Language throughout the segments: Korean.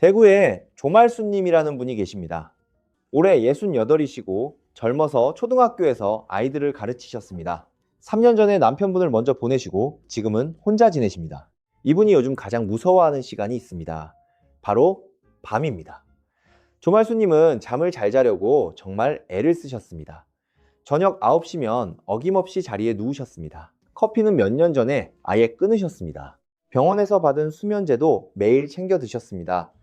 대구에 조말수님이라는 분이 계십니다. 올해 68이시고 젊어서 초등학교에서 아이들을 가르치셨습니다. 3년 전에 남편분을 먼저 보내시고 지금은 혼자 지내십니다. 이분이 요즘 가장 무서워하는 시간이 있습니다. 바로 밤입니다. 조말수님은 잠을 잘 자려고 정말 애를 쓰셨습니다. 저녁 9시면 어김없이 자리에 누우셨습니다. 커피는 몇 년 전에 아예 끊으셨습니다. 병원에서 받은 수면제도 매일 챙겨 드셨습니다.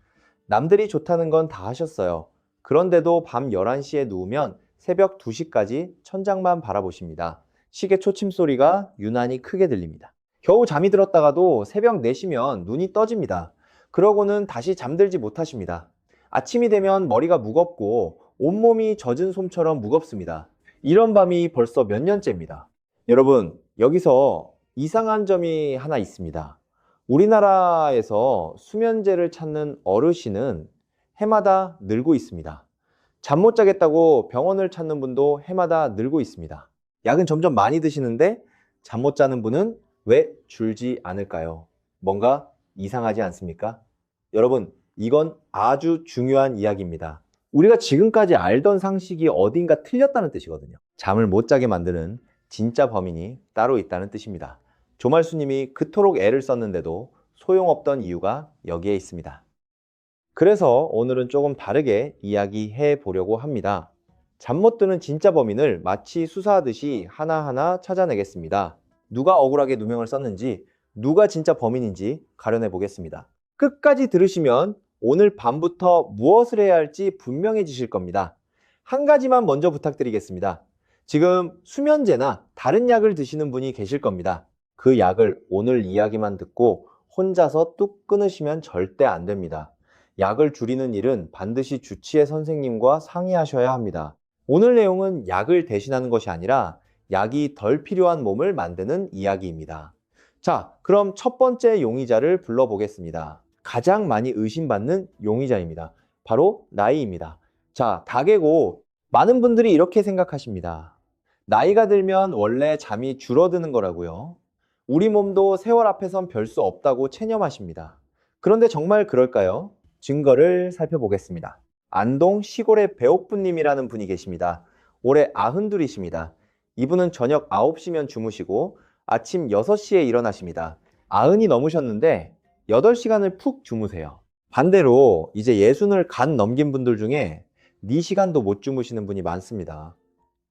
남들이 좋다는 건 다 하셨어요. 그런데도 밤 11시에 누우면 새벽 2시까지 천장만 바라보십니다. 시계 초침 소리가 유난히 크게 들립니다. 겨우 잠이 들었다가도 새벽 4시면 눈이 떠집니다. 그러고는 다시 잠들지 못하십니다. 아침이 되면 머리가 무겁고 온몸이 젖은 솜처럼 무겁습니다. 이런 밤이 벌써 몇 년째입니다. 여러분, 여기서 이상한 점이 하나 있습니다. 우리나라에서 수면제를 찾는 어르신은 해마다 늘고 있습니다. 잠 못 자겠다고 병원을 찾는 분도 해마다 늘고 있습니다. 약은 점점 많이 드시는데 잠 못 자는 분은 왜 줄지 않을까요? 뭔가 이상하지 않습니까? 여러분, 이건 아주 중요한 이야기입니다. 우리가 지금까지 알던 상식이 어딘가 틀렸다는 뜻이거든요. 잠을 못 자게 만드는 진짜 범인이 따로 있다는 뜻입니다. 조말수님이 그토록 애를 썼는데도 소용없던 이유가 여기에 있습니다. 그래서 오늘은 조금 다르게 이야기해 보려고 합니다. 잠 못 드는 진짜 범인을 마치 수사하듯이 하나하나 찾아내겠습니다. 누가 억울하게 누명을 썼는지, 누가 진짜 범인인지 가려내 보겠습니다. 끝까지 들으시면 오늘 밤부터 무엇을 해야 할지 분명해지실 겁니다. 한 가지만 먼저 부탁드리겠습니다. 지금 수면제나 다른 약을 드시는 분이 계실 겁니다. 그 약을 오늘 이야기만 듣고 혼자서 뚝 끊으시면 절대 안 됩니다. 약을 줄이는 일은 반드시 주치의 선생님과 상의하셔야 합니다. 오늘 내용은 약을 대신하는 것이 아니라 약이 덜 필요한 몸을 만드는 이야기입니다. 자, 그럼 첫 번째 용의자를 불러보겠습니다. 가장 많이 의심받는 용의자입니다. 바로 나이입니다. 자, 다개고 많은 분들이 이렇게 생각하십니다. 나이가 들면 원래 잠이 줄어드는 거라고요. 우리 몸도 세월 앞에선 별 수 없다고 체념하십니다. 그런데 정말 그럴까요? 증거를 살펴보겠습니다. 안동 시골의 배옥부님이라는 분이 계십니다. 올해 92이십니다. 이분은 저녁 9시면 주무시고 아침 6시에 일어나십니다. 90이 넘으셨는데 8시간을 푹 주무세요. 반대로 이제 60을 간 넘긴 분들 중에 4시간도 못 주무시는 분이 많습니다.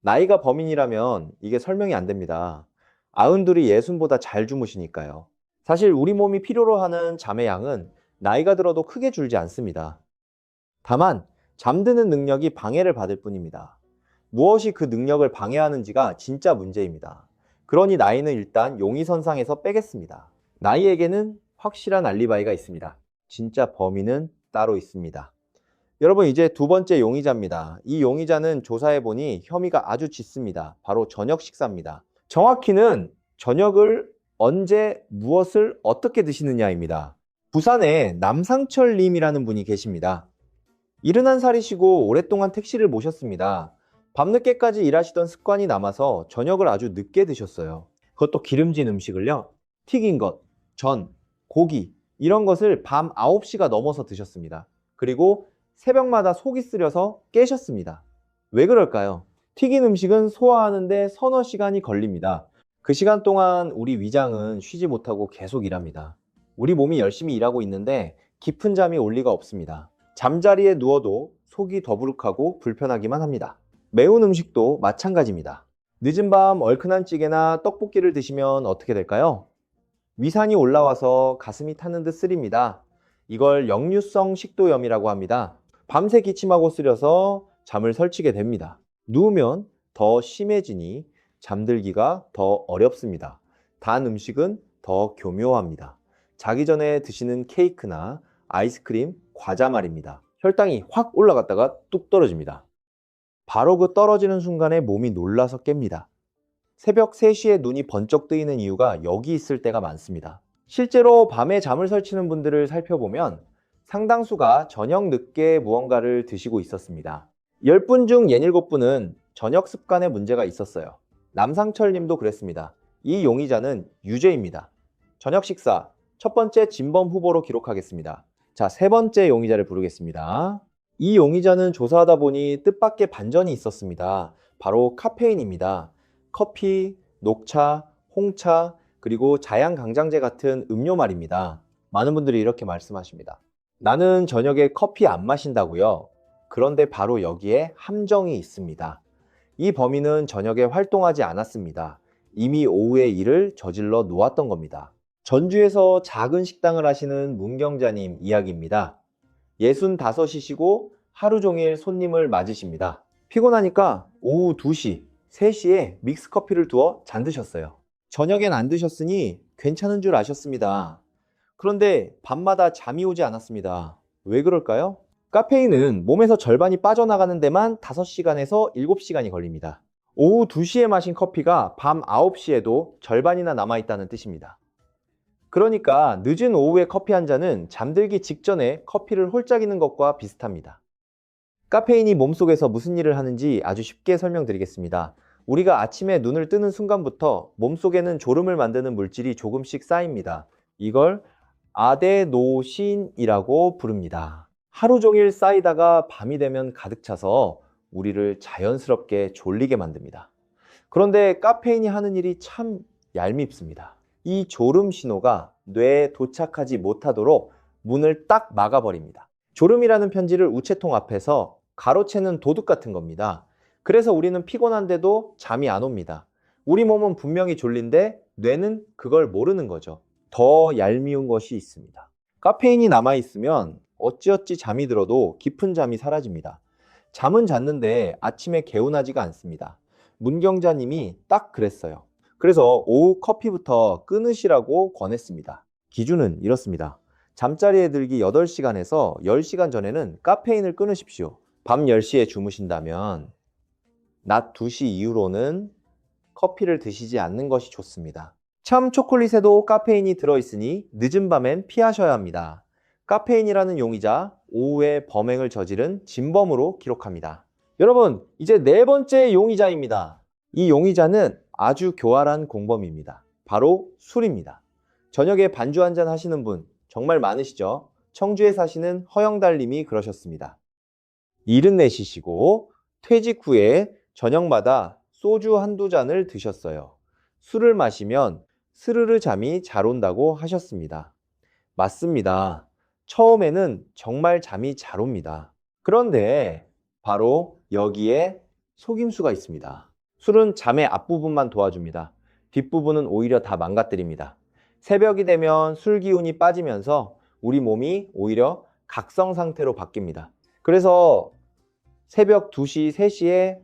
나이가 범인이라면 이게 설명이 안 됩니다. 92이 60보다 잘 주무시니까요. 사실 우리 몸이 필요로 하는 잠의 양은 나이가 들어도 크게 줄지 않습니다. 다만 잠드는 능력이 방해를 받을 뿐입니다. 무엇이 그 능력을 방해하는지가 진짜 문제입니다. 그러니 나이는 일단 용의선상에서 빼겠습니다. 나이에게는 확실한 알리바이가 있습니다. 진짜 범인은 따로 있습니다. 여러분, 이제 두 번째 용의자입니다. 이 용의자는 조사해보니 혐의가 아주 짙습니다. 바로 저녁 식사입니다. 정확히는 저녁을 언제 무엇을 어떻게 드시느냐입니다. 부산에 남상철 님이라는 분이 계십니다. 71살이시고 오랫동안 택시를 모셨습니다. 밤늦게까지 일하시던 습관이 남아서 저녁을 아주 늦게 드셨어요. 그것도 기름진 음식을요. 튀긴 것, 전, 고기 이런 것을 밤 9시가 넘어서 드셨습니다. 그리고 새벽마다 속이 쓰려서 깨셨습니다. 왜 그럴까요? 튀긴 음식은 소화하는데 서너 시간이 걸립니다. 그 시간 동안 우리 위장은 쉬지 못하고 계속 일합니다. 우리 몸이 열심히 일하고 있는데 깊은 잠이 올 리가 없습니다. 잠자리에 누워도 속이 더부룩하고 불편하기만 합니다. 매운 음식도 마찬가지입니다. 늦은 밤 얼큰한 찌개나 떡볶이를 드시면 어떻게 될까요? 위산이 올라와서 가슴이 타는 듯 쓰립니다. 이걸 역류성 식도염이라고 합니다. 밤새 기침하고 쓰려서 잠을 설치게 됩니다. 누우면 더 심해지니 잠들기가 더 어렵습니다. 단 음식은 더 교묘합니다. 자기 전에 드시는 케이크나 아이스크림, 과자 말입니다. 혈당이 확 올라갔다가 뚝 떨어집니다. 바로 그 떨어지는 순간에 몸이 놀라서 깹니다. 새벽 3시에 눈이 번쩍 뜨이는 이유가 여기 있을 때가 많습니다. 실제로 밤에 잠을 설치는 분들을 살펴보면 상당수가 저녁 늦게 무언가를 드시고 있었습니다. 10분 중 67분은 저녁 습관에 문제가 있었어요. 남상철 님도 그랬습니다. 이 용의자는 유죄입니다. 저녁 식사 첫 번째 진범 후보로 기록하겠습니다. 자, 세 번째 용의자를 부르겠습니다. 이 용의자는 조사하다 보니 뜻밖의 반전이 있었습니다. 바로 카페인입니다. 커피, 녹차, 홍차, 그리고 자양강장제 같은 음료 말입니다. 많은 분들이 이렇게 말씀하십니다. 나는 저녁에 커피 안 마신다고요? 그런데 바로 여기에 함정이 있습니다. 이 범인은 저녁에 활동하지 않았습니다. 이미 오후에 일을 저질러 놓았던 겁니다. 전주에서 작은 식당을 하시는 문경자님 이야기입니다. 65이시고 하루 종일 손님을 맞으십니다. 피곤하니까 오후 2시, 3시에 믹스커피를 두어 잠드셨어요. 저녁엔 안 드셨으니 괜찮은 줄 아셨습니다. 그런데 밤마다 잠이 오지 않았습니다. 왜 그럴까요? 카페인은 몸에서 절반이 빠져나가는 데만 5시간에서 7시간이 걸립니다. 오후 2시에 마신 커피가 밤 9시에도 절반이나 남아있다는 뜻입니다. 그러니까 늦은 오후에 커피 한 잔은 잠들기 직전에 커피를 홀짝이는 것과 비슷합니다. 카페인이 몸속에서 무슨 일을 하는지 아주 쉽게 설명드리겠습니다. 우리가 아침에 눈을 뜨는 순간부터 몸속에는 졸음을 만드는 물질이 조금씩 쌓입니다. 이걸 아데노신이라고 부릅니다. 하루 종일 쌓이다가 밤이 되면 가득 차서 우리를 자연스럽게 졸리게 만듭니다. 그런데 카페인이 하는 일이 참 얄밉습니다. 이 졸음 신호가 뇌에 도착하지 못하도록 문을 딱 막아버립니다. 졸음이라는 편지를 우체통 앞에서 가로채는 도둑 같은 겁니다. 그래서 우리는 피곤한데도 잠이 안 옵니다. 우리 몸은 분명히 졸린데 뇌는 그걸 모르는 거죠. 더 얄미운 것이 있습니다. 카페인이 남아있으면 어찌어찌 잠이 들어도 깊은 잠이 사라집니다. 잠은 잤는데 아침에 개운하지가 않습니다. 문경자님이 딱 그랬어요. 그래서 오후 커피부터 끊으시라고 권했습니다. 기준은 이렇습니다. 잠자리에 들기 8시간에서 10시간 전에는 카페인을 끊으십시오. 밤 10시에 주무신다면 낮 2시 이후로는 커피를 드시지 않는 것이 좋습니다. 참 초콜릿에도 카페인이 들어있으니 늦은 밤엔 피하셔야 합니다. 카페인이라는 용의자, 오후에 범행을 저지른 진범으로 기록합니다. 여러분, 이제 네 번째 용의자입니다. 이 용의자는 아주 교활한 공범입니다. 바로 술입니다. 저녁에 반주 한잔 하시는 분 정말 많으시죠? 청주에 사시는 허영달님이 그러셨습니다. 74시시고 퇴직 후에 저녁마다 소주 한두 잔을 드셨어요. 술을 마시면 스르르 잠이 잘 온다고 하셨습니다. 맞습니다. 처음에는 정말 잠이 잘 옵니다. 그런데 바로 여기에 속임수가 있습니다. 술은 잠의 앞부분만 도와줍니다. 뒷부분은 오히려 다 망가뜨립니다. 새벽이 되면 술 기운이 빠지면서 우리 몸이 오히려 각성 상태로 바뀝니다. 그래서 새벽 2시, 3시에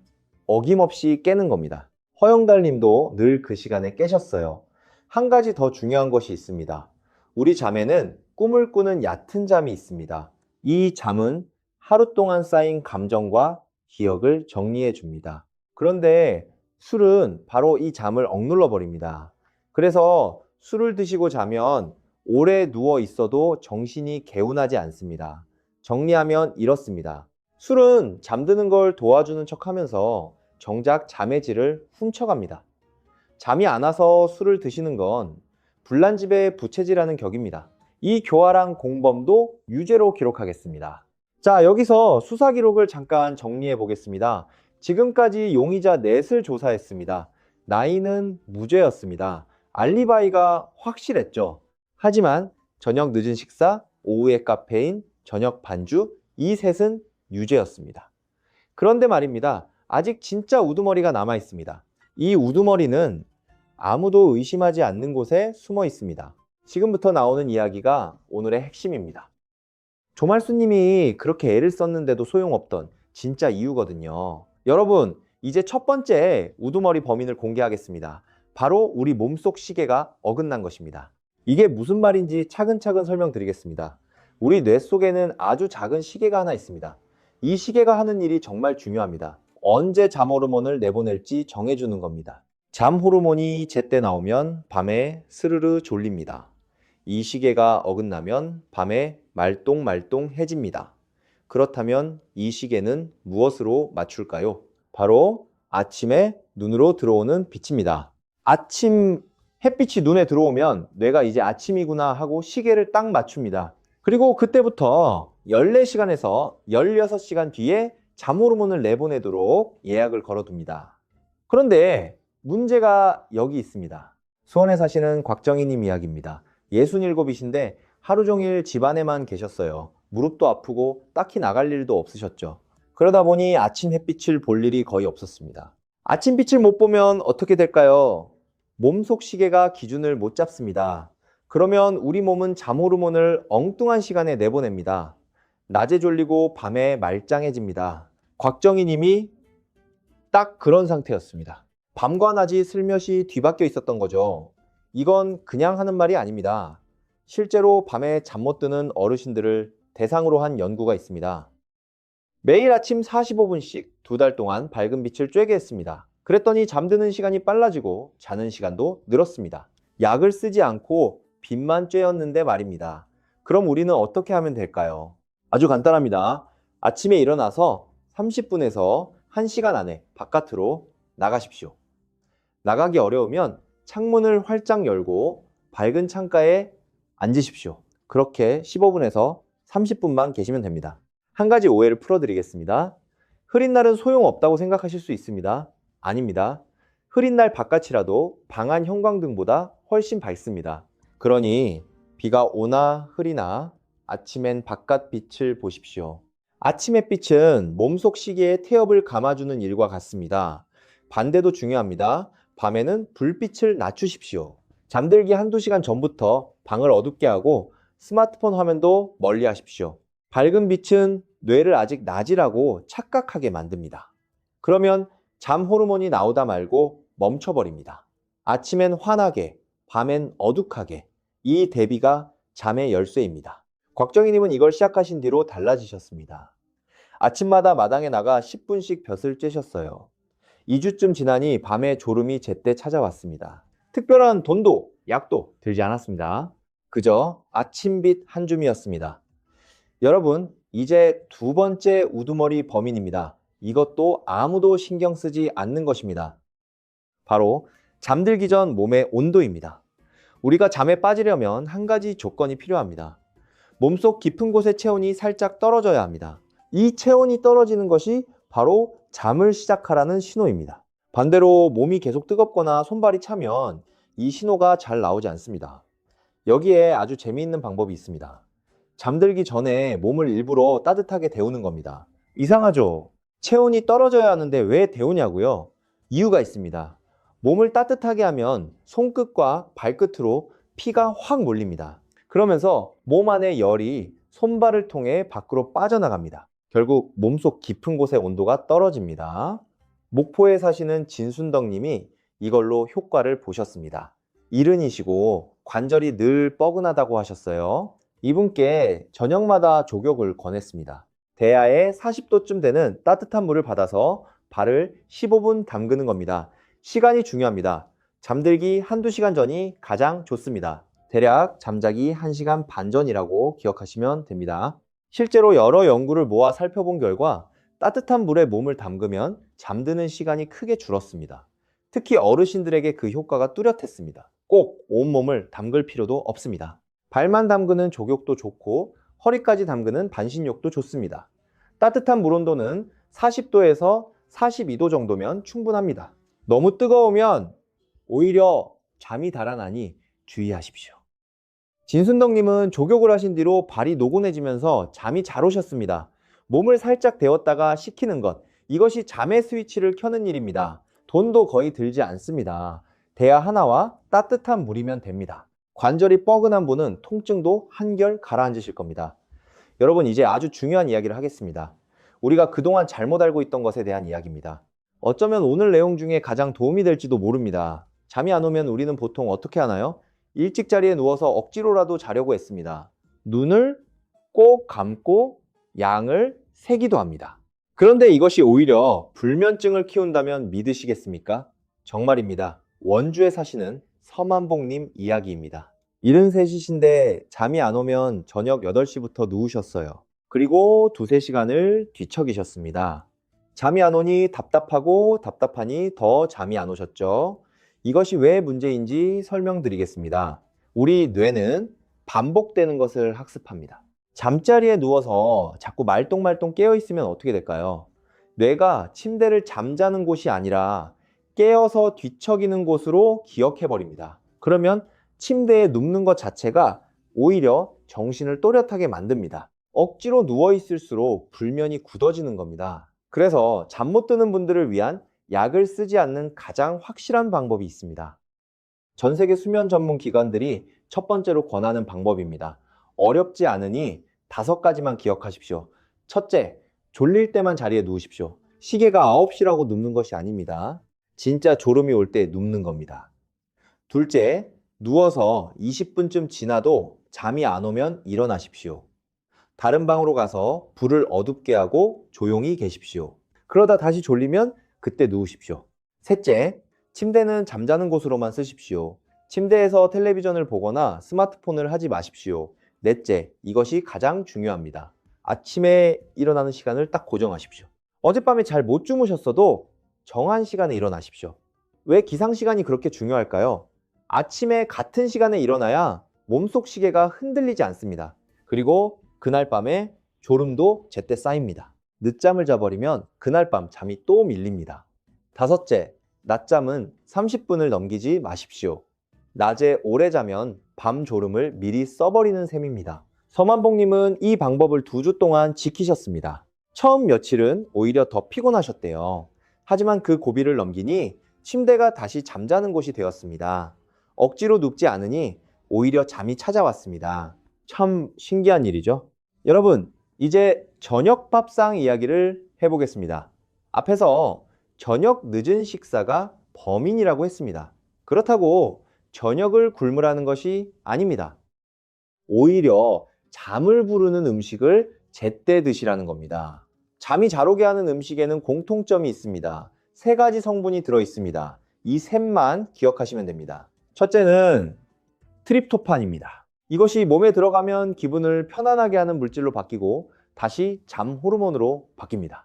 어김없이 깨는 겁니다. 허영달님도 늘 그 시간에 깨셨어요. 한 가지 더 중요한 것이 있습니다. 우리 잠에는 꿈을 꾸는 얕은 잠이 있습니다. 이 잠은 하루 동안 쌓인 감정과 기억을 정리해 줍니다. 그런데 술은 바로 이 잠을 억눌러 버립니다. 그래서 술을 드시고 자면 오래 누워 있어도 정신이 개운하지 않습니다. 정리하면 이렇습니다. 술은 잠드는 걸 도와주는 척 하면서 정작 잠의 질을 훔쳐갑니다. 잠이 안 와서 술을 드시는 건 불난집에 부채질하는 격입니다. 이 교활한 공범도 유죄로 기록하겠습니다. 자, 여기서 수사 기록을 잠깐 정리해 보겠습니다. 지금까지 용의자 넷을 조사했습니다. 나이는 무죄였습니다. 알리바이가 확실했죠. 하지만 저녁 늦은 식사, 오후에 카페인, 저녁 반주, 이 셋은 유죄였습니다. 그런데 말입니다. 아직 진짜 우두머리가 남아 있습니다. 이 우두머리는 아무도 의심하지 않는 곳에 숨어 있습니다. 지금부터 나오는 이야기가 오늘의 핵심입니다. 조말수님이 그렇게 애를 썼는데도 소용없던 진짜 이유거든요. 여러분, 이제 첫 번째 우두머리 범인을 공개하겠습니다. 바로 우리 몸속 시계가 어긋난 것입니다. 이게 무슨 말인지 차근차근 설명드리겠습니다. 우리 뇌 속에는 아주 작은 시계가 하나 있습니다. 이 시계가 하는 일이 정말 중요합니다. 언제 잠 호르몬을 내보낼지 정해주는 겁니다. 잠 호르몬이 제때 나오면 밤에 스르르 졸립니다. 이 시계가 어긋나면 밤에 말똥말똥해집니다. 그렇다면 이 시계는 무엇으로 맞출까요? 바로 아침에 눈으로 들어오는 빛입니다. 아침 햇빛이 눈에 들어오면 뇌가 이제 아침이구나 하고 시계를 딱 맞춥니다. 그리고 그때부터 14시간에서 16시간 뒤에 잠 호르몬을 내보내도록 예약을 걸어둡니다. 그런데 문제가 여기 있습니다. 수원에 사시는 곽정희님 이야기입니다. 67이신데 하루 종일 집안에만 계셨어요. 무릎도 아프고 딱히 나갈 일도 없으셨죠. 그러다 보니 아침 햇빛을 볼 일이 거의 없었습니다. 아침 빛을 못 보면 어떻게 될까요? 몸속 시계가 기준을 못 잡습니다. 그러면 우리 몸은 잠 호르몬을 엉뚱한 시간에 내보냅니다. 낮에 졸리고 밤에 말짱해집니다. 곽정희 님이 딱 그런 상태였습니다. 밤과 낮이 슬며시 뒤바뀌어 있었던 거죠. 이건 그냥 하는 말이 아닙니다. 실제로 밤에 잠 못 드는 어르신들을 대상으로 한 연구가 있습니다. 매일 아침 45분씩 2달 동안 밝은 빛을 쬐게 했습니다. 그랬더니 잠드는 시간이 빨라지고 자는 시간도 늘었습니다. 약을 쓰지 않고 빛만 쬐었는데 말입니다. 그럼 우리는 어떻게 하면 될까요? 아주 간단합니다. 아침에 일어나서 30분에서 1시간 안에 바깥으로 나가십시오. 나가기 어려우면 창문을 활짝 열고 밝은 창가에 앉으십시오. 그렇게 15분에서 30분만 계시면 됩니다. 한 가지 오해를 풀어드리겠습니다. 흐린 날은 소용없다고 생각하실 수 있습니다. 아닙니다. 흐린 날 바깥이라도 방안 형광등보다 훨씬 밝습니다. 그러니 비가 오나 흐리나 아침엔 바깥 빛을 보십시오. 아침 햇빛은 몸속 시계의 태엽을 감아주는 일과 같습니다. 반대도 중요합니다. 밤에는 불빛을 낮추십시오. 잠들기 한두 시간 전부터 방을 어둡게 하고 스마트폰 화면도 멀리 하십시오. 밝은 빛은 뇌를 아직 낮이라고 착각하게 만듭니다. 그러면 잠 호르몬이 나오다 말고 멈춰버립니다. 아침엔 환하게, 밤엔 어둑하게. 이 대비가 잠의 열쇠입니다. 곽정희님은 이걸 시작하신 뒤로 달라지셨습니다. 아침마다 마당에 나가 10분씩 볕을 쬐셨어요. 2주쯤 지나니 밤에 졸음이 제때 찾아왔습니다. 특별한 돈도 약도 들지 않았습니다. 그저 아침빛 한 줌이었습니다. 여러분, 이제 두 번째 우두머리 범인입니다. 이것도 아무도 신경 쓰지 않는 것입니다. 바로 잠들기 전 몸의 온도입니다. 우리가 잠에 빠지려면 한 가지 조건이 필요합니다. 몸속 깊은 곳의 체온이 살짝 떨어져야 합니다. 이 체온이 떨어지는 것이 바로 잠을 시작하라는 신호입니다. 반대로 몸이 계속 뜨겁거나 손발이 차면 이 신호가 잘 나오지 않습니다. 여기에 아주 재미있는 방법이 있습니다. 잠들기 전에 몸을 일부러 따뜻하게 데우는 겁니다. 이상하죠? 체온이 떨어져야 하는데 왜 데우냐고요? 이유가 있습니다. 몸을 따뜻하게 하면 손끝과 발끝으로 피가 확 몰립니다. 그러면서 몸 안의 열이 손발을 통해 밖으로 빠져나갑니다. 결국 몸속 깊은 곳의 온도가 떨어집니다. 목포에 사시는 진순덕 님이 이걸로 효과를 보셨습니다. 이른이시고 관절이 늘 뻐근하다고 하셨어요. 이분께 저녁마다 족욕을 권했습니다. 대야에 40도쯤 되는 따뜻한 물을 받아서 발을 15분 담그는 겁니다. 시간이 중요합니다. 잠들기 한두 시간 전이 가장 좋습니다. 대략 잠자기 1시간 반 전이라고 기억하시면 됩니다. 실제로 여러 연구를 모아 살펴본 결과 따뜻한 물에 몸을 담그면 잠드는 시간이 크게 줄었습니다. 특히 어르신들에게 그 효과가 뚜렷했습니다. 꼭 온몸을 담글 필요도 없습니다. 발만 담그는 족욕도 좋고 허리까지 담그는 반신욕도 좋습니다. 따뜻한 물 온도는 40도에서 42도 정도면 충분합니다. 너무 뜨거우면 오히려 잠이 달아나니 주의하십시오. 진순덕님은 족욕을 하신 뒤로 발이 노곤해지면서 잠이 잘 오셨습니다. 몸을 살짝 데웠다가 식히는 것, 이것이 잠의 스위치를 켜는 일입니다. 돈도 거의 들지 않습니다. 대야 하나와 따뜻한 물이면 됩니다. 관절이 뻐근한 분은 통증도 한결 가라앉으실 겁니다. 여러분, 이제 아주 중요한 이야기를 하겠습니다. 우리가 그동안 잘못 알고 있던 것에 대한 이야기입니다. 어쩌면 오늘 내용 중에 가장 도움이 될지도 모릅니다. 잠이 안 오면 우리는 보통 어떻게 하나요? 일찍 자리에 누워서 억지로라도 자려고 했습니다. 눈을 꼭 감고 양을 세기도 합니다. 그런데 이것이 오히려 불면증을 키운다면 믿으시겠습니까? 정말입니다. 원주에 사시는 서만복님 이야기입니다. 73이신데 잠이 안 오면 저녁 8시부터 누우셨어요. 그리고 2~3시간을 뒤척이셨습니다. 잠이 안 오니 답답하고 답답하니 더 잠이 안 오셨죠. 이것이 왜 문제인지 설명드리겠습니다. 우리 뇌는 반복되는 것을 학습합니다. 잠자리에 누워서 자꾸 말똥말똥 깨어 있으면 어떻게 될까요? 뇌가 침대를 잠자는 곳이 아니라 깨어서 뒤척이는 곳으로 기억해 버립니다. 그러면 침대에 눕는 것 자체가 오히려 정신을 또렷하게 만듭니다. 억지로 누워 있을수록 불면이 굳어지는 겁니다. 그래서 잠 못 드는 분들을 위한 약을 쓰지 않는 가장 확실한 방법이 있습니다. 전 세계 수면 전문 기관들이 첫 번째로 권하는 방법입니다. 어렵지 않으니 5가지만 기억하십시오. 첫째, 졸릴 때만 자리에 누우십시오. 시계가 9시라고 눕는 것이 아닙니다. 진짜 졸음이 올 때 눕는 겁니다. 둘째, 누워서 20분쯤 지나도 잠이 안 오면 일어나십시오. 다른 방으로 가서 불을 어둡게 하고 조용히 계십시오. 그러다 다시 졸리면 그때 누우십시오. 셋째, 침대는 잠자는 곳으로만 쓰십시오. 침대에서 텔레비전을 보거나 스마트폰을 하지 마십시오. 넷째, 이것이 가장 중요합니다. 아침에 일어나는 시간을 딱 고정하십시오. 어젯밤에 잘 못 주무셨어도 정한 시간에 일어나십시오. 왜 기상 시간이 그렇게 중요할까요? 아침에 같은 시간에 일어나야 몸속 시계가 흔들리지 않습니다. 그리고 그날 밤에 졸음도 제때 쌓입니다. 늦잠을 자버리면 그날 밤 잠이 또 밀립니다. 다섯째, 낮잠은 30분을 넘기지 마십시오. 낮에 오래 자면 밤 졸음을 미리 써버리는 셈입니다. 서만복님은 이 방법을 2주 동안 지키셨습니다. 처음 며칠은 오히려 더 피곤하셨대요. 하지만 그 고비를 넘기니 침대가 다시 잠자는 곳이 되었습니다. 억지로 눕지 않으니 오히려 잠이 찾아왔습니다. 참 신기한 일이죠. 여러분, 이제 저녁 밥상 이야기를 해보겠습니다. 앞에서 저녁 늦은 식사가 범인이라고 했습니다. 그렇다고 저녁을 굶으라는 것이 아닙니다. 오히려 잠을 부르는 음식을 제때 드시라는 겁니다. 잠이 잘 오게 하는 음식에는 공통점이 있습니다. 3가지 성분이 들어있습니다. 이 셋만 기억하시면 됩니다. 첫째는 트립토판입니다. 이것이 몸에 들어가면 기분을 편안하게 하는 물질로 바뀌고 다시 잠 호르몬으로 바뀝니다.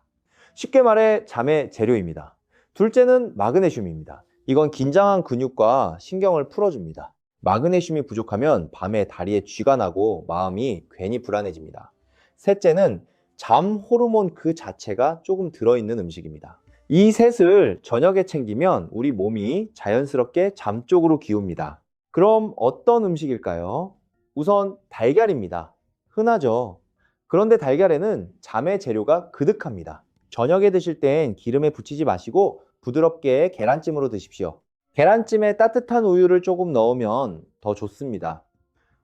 쉽게 말해 잠의 재료입니다. 둘째는 마그네슘입니다. 이건 긴장한 근육과 신경을 풀어줍니다. 마그네슘이 부족하면 밤에 다리에 쥐가 나고 마음이 괜히 불안해집니다. 셋째는 잠 호르몬 그 자체가 조금 들어있는 음식입니다. 이 셋을 저녁에 챙기면 우리 몸이 자연스럽게 잠 쪽으로 기웁니다. 그럼 어떤 음식일까요? 우선 달걀입니다. 흔하죠. 그런데 달걀에는 잠의 재료가 그득합니다. 저녁에 드실 땐 기름에 부치지 마시고 부드럽게 계란찜으로 드십시오. 계란찜에 따뜻한 우유를 조금 넣으면 더 좋습니다.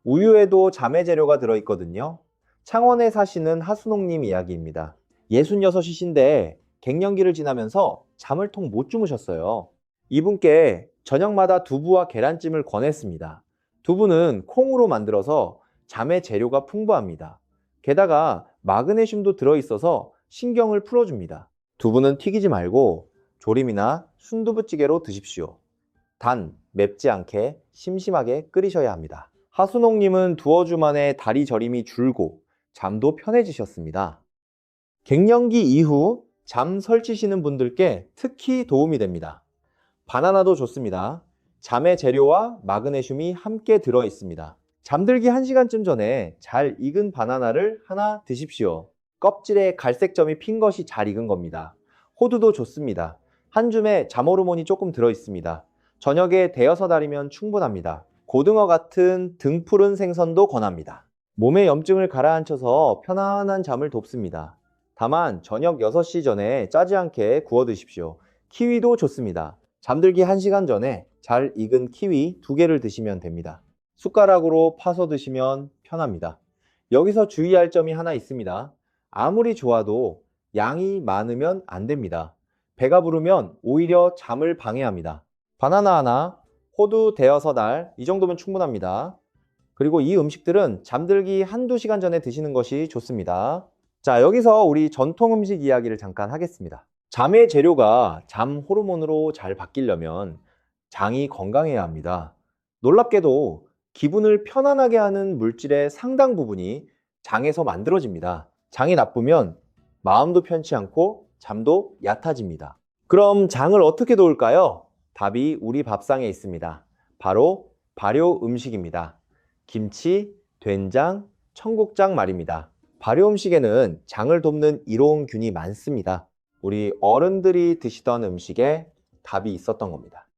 우유에도 잠의 재료가 들어있거든요. 창원에 사시는 하순옥님 이야기입니다. 66이신데 갱년기를 지나면서 잠을 통 못 주무셨어요. 이분께 저녁마다 두부와 계란찜을 권했습니다. 두부는 콩으로 만들어서 잠의 재료가 풍부합니다. 게다가 마그네슘도 들어있어서 신경을 풀어줍니다. 두부는 튀기지 말고 조림이나 순두부찌개로 드십시오. 단 맵지 않게 심심하게 끓이셔야 합니다. 하순옥님은 2주 만에 다리 저림이 줄고 잠도 편해지셨습니다. 갱년기 이후 잠 설치시는 분들께 특히 도움이 됩니다. 바나나도 좋습니다. 잠의 재료와 마그네슘이 함께 들어있습니다. 잠들기 1시간쯤 전에 잘 익은 바나나를 하나 드십시오. 껍질에 갈색 점이 핀 것이 잘 익은 겁니다. 호두도 좋습니다. 한 줌에 잠 호르몬이 조금 들어있습니다. 저녁에 5-알이면 충분합니다. 고등어 같은 등푸른 생선도 권합니다. 몸에 염증을 가라앉혀서 편안한 잠을 돕습니다. 다만 저녁 6시 전에 짜지 않게 구워 드십시오. 키위도 좋습니다. 잠들기 1시간 전에 잘 익은 키위 2개를 드시면 됩니다. 숟가락으로 파서 드시면 편합니다. 여기서 주의할 점이 하나 있습니다. 아무리 좋아도 양이 많으면 안 됩니다. 배가 부르면 오히려 잠을 방해합니다. 바나나 하나, 호두 5-알, 이 정도면 충분합니다. 그리고 이 음식들은 잠들기 1-2시간 전에 드시는 것이 좋습니다. 자, 여기서 우리 전통 음식 이야기를 잠깐 하겠습니다. 잠의 재료가 잠 호르몬으로 잘 바뀌려면 장이 건강해야 합니다. 놀랍게도 기분을 편안하게 하는 물질의 상당 부분이 장에서 만들어집니다. 장이 나쁘면 마음도 편치 않고 잠도 얕아집니다. 그럼 장을 어떻게 도울까요? 답이 우리 밥상에 있습니다. 바로 발효 음식입니다. 김치, 된장, 청국장 말입니다. 발효 음식에는 장을 돕는 이로운 균이 많습니다. 우리 어른들이 드시던 음식에 답이 있었던 겁니다.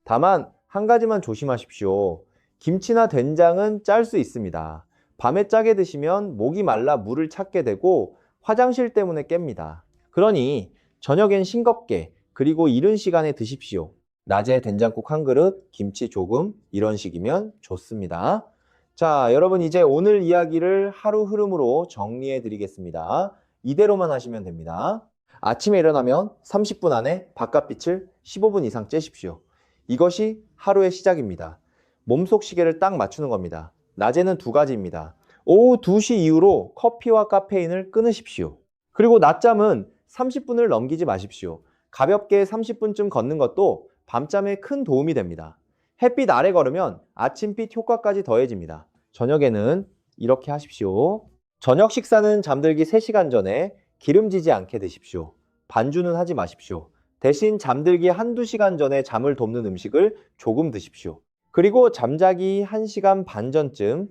다만 한 가지만 조심하십시오. 김치나 된장은 짤 수 있습니다. 밤에 짜게 드시면 목이 말라 물을 찾게 되고 화장실 때문에 깹니다. 그러니 저녁엔 싱겁게 그리고 이른 시간에 드십시오. 낮에 된장국 한 그릇, 김치 조금 이런 식이면 좋습니다. 자, 여러분 이제 오늘 이야기를 하루 흐름으로 정리해 드리겠습니다. 이대로만 하시면 됩니다. 아침에 일어나면 30분 안에 바깥빛을 15분 이상 쬐십시오. 이것이 하루의 시작입니다. 몸속 시계를 딱 맞추는 겁니다. 낮에는 두 가지입니다. 오후 2시 이후로 커피와 카페인을 끊으십시오. 그리고 낮잠은 30분을 넘기지 마십시오. 가볍게 30분쯤 걷는 것도 밤잠에 큰 도움이 됩니다. 햇빛 아래 걸으면 아침빛 효과까지 더해집니다. 저녁에는 이렇게 하십시오. 저녁 식사는 잠들기 3시간 전에 기름지지 않게 드십시오. 반주는 하지 마십시오. 대신 잠들기 1~2시간 전에 잠을 돕는 음식을 조금 드십시오. 그리고 잠자기 1시간 반 전쯤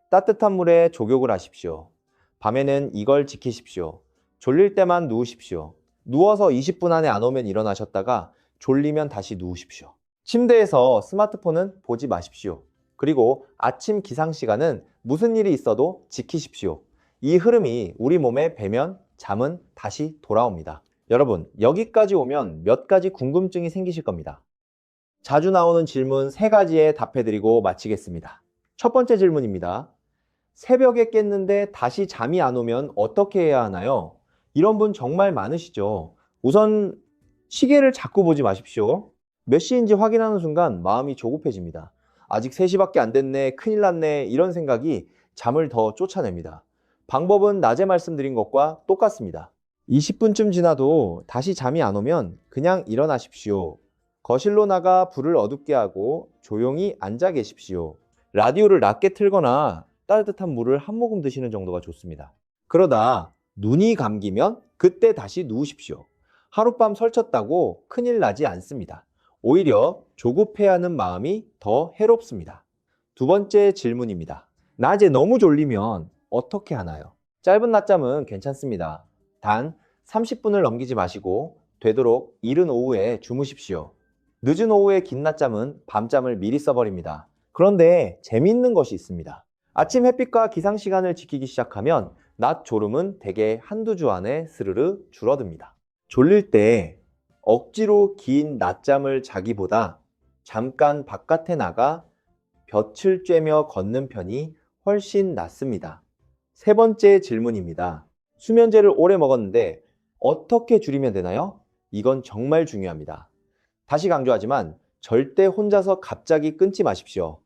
따뜻한 물에 족욕을 하십시오. 밤에는 이걸 지키십시오. 졸릴 때만 누우십시오. 누워서 20분 안에 안 오면 일어나셨다가 졸리면 다시 누우십시오. 침대에서 스마트폰은 보지 마십시오. 그리고 아침 기상시간은 무슨 일이 있어도 지키십시오. 이 흐름이 우리 몸에 배면 잠은 다시 돌아옵니다. 여러분, 여기까지 오면 몇 가지 궁금증이 생기실 겁니다. 자주 나오는 질문 3가지에 답해드리고 마치겠습니다. 첫 번째 질문입니다. 새벽에 깼는데 다시 잠이 안 오면 어떻게 해야 하나요? 이런 분 정말 많으시죠? 우선 시계를 자꾸 보지 마십시오. 몇 시인지 확인하는 순간 마음이 조급해집니다. 아직 3시밖에 안 됐네, 큰일 났네, 이런 생각이 잠을 더 쫓아냅니다. 방법은 낮에 말씀드린 것과 똑같습니다. 20분쯤 지나도 다시 잠이 안 오면 그냥 일어나십시오. 거실로 나가 불을 어둡게 하고 조용히 앉아 계십시오. 라디오를 낮게 틀거나 따뜻한 물을 한 모금 드시는 정도가 좋습니다. 그러다 눈이 감기면 그때 다시 누우십시오. 하룻밤 설쳤다고 큰일 나지 않습니다. 오히려 조급해하는 마음이 더 해롭습니다. 두 번째 질문입니다. 낮에 너무 졸리면 어떻게 하나요? 짧은 낮잠은 괜찮습니다. 단 30분을 넘기지 마시고 되도록 이른 오후에 주무십시오. 늦은 오후에 긴 낮잠은 밤잠을 미리 써버립니다. 그런데 재미있는 것이 있습니다. 아침 햇빛과 기상시간을 지키기 시작하면 낮 졸음은 대개 1~2주 안에 스르르 줄어듭니다. 졸릴 때 억지로 긴 낮잠을 자기보다 잠깐 바깥에 나가 볕을 쬐며 걷는 편이 훨씬 낫습니다. 세 번째 질문입니다. 수면제를 오래 먹었는데 어떻게 줄이면 되나요? 이건 정말 중요합니다. 다시 강조하지만 절대 혼자서 갑자기 끊지 마십시오.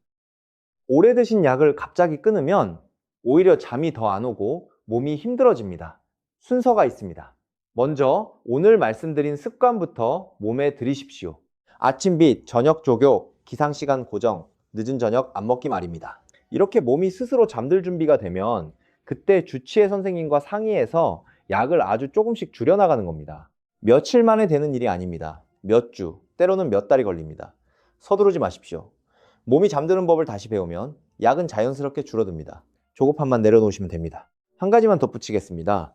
오래 드신 약을 갑자기 끊으면 오히려 잠이 더 안 오고 몸이 힘들어집니다. 순서가 있습니다. 먼저 오늘 말씀드린 습관부터 몸에 들이십시오. 아침빛, 저녁 족욕, 기상시간 고정, 늦은 저녁 안 먹기 말입니다. 이렇게 몸이 스스로 잠들 준비가 되면 그때 주치의 선생님과 상의해서 약을 아주 조금씩 줄여나가는 겁니다. 며칠 만에 되는 일이 아닙니다. 몇 주, 때로는 몇 달이 걸립니다. 서두르지 마십시오. 몸이 잠드는 법을 다시 배우면 약은 자연스럽게 줄어듭니다. 조급함만 내려놓으시면 됩니다. 한 가지만 덧붙이겠습니다.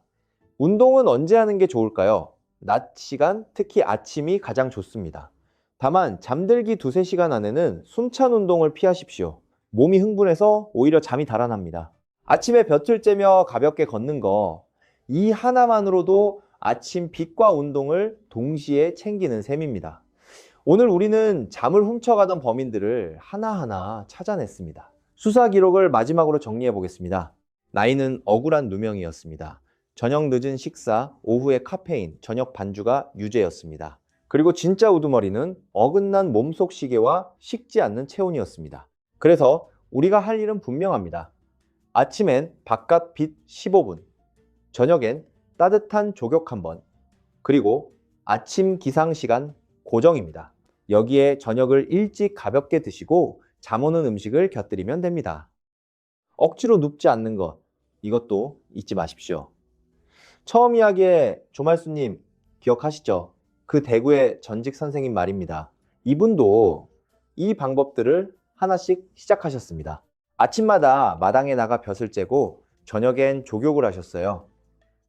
운동은 언제 하는 게 좋을까요? 낮 시간, 특히 아침이 가장 좋습니다. 다만 잠들기 2~3시간 안에는 숨찬 운동을 피하십시오. 몸이 흥분해서 오히려 잠이 달아납니다. 아침에 볕을 쬐며 가볍게 걷는 거, 이 하나만으로도 아침 빛과 운동을 동시에 챙기는 셈입니다. 오늘 우리는 잠을 훔쳐가던 범인들을 하나하나 찾아냈습니다. 수사 기록을 마지막으로 정리해 보겠습니다. 나이는 억울한 누명이었습니다. 저녁 늦은 식사, 오후에 카페인, 저녁 반주가 유죄였습니다. 그리고 진짜 우두머리는 어긋난 몸속 시계와 식지 않는 체온이었습니다. 그래서 우리가 할 일은 분명합니다. 아침엔 바깥 빛 15분, 저녁엔 따뜻한 족욕 한번, 그리고 아침 기상 시간 고정입니다. 여기에 저녁을 일찍 가볍게 드시고 잠 오는 음식을 곁들이면 됩니다. 억지로 눕지 않는 것, 이것도 잊지 마십시오. 처음 이야기에 조말수님 기억하시죠? 그 대구의 전직 선생님 말입니다. 이분도 이 방법들을 하나씩 시작하셨습니다. 아침마다 마당에 나가 벼슬 째고 저녁엔 족욕을 하셨어요.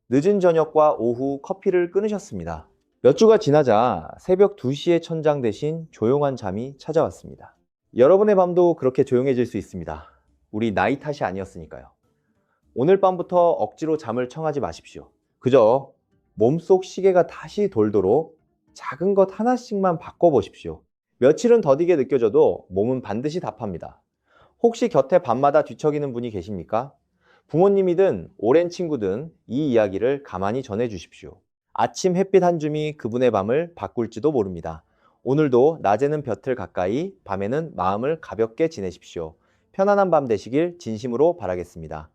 늦은 저녁과 오후 커피를 끊으셨습니다. 몇 주가 지나자 새벽 2시에 천장 대신 조용한 잠이 찾아왔습니다. 여러분의 밤도 그렇게 조용해질 수 있습니다. 우리 나이 탓이 아니었으니까요. 오늘 밤부터 억지로 잠을 청하지 마십시오. 그저 몸속 시계가 다시 돌도록 작은 것 하나씩만 바꿔보십시오. 며칠은 더디게 느껴져도 몸은 반드시 답합니다. 혹시 곁에 밤마다 뒤척이는 분이 계십니까? 부모님이든 오랜 친구든 이 이야기를 가만히 전해주십시오. 아침 햇빛 한 줌이 그분의 밤을 바꿀지도 모릅니다. 오늘도 낮에는 볕을 가까이, 밤에는 마음을 가볍게 지내십시오. 편안한 밤 되시길 진심으로 바라겠습니다.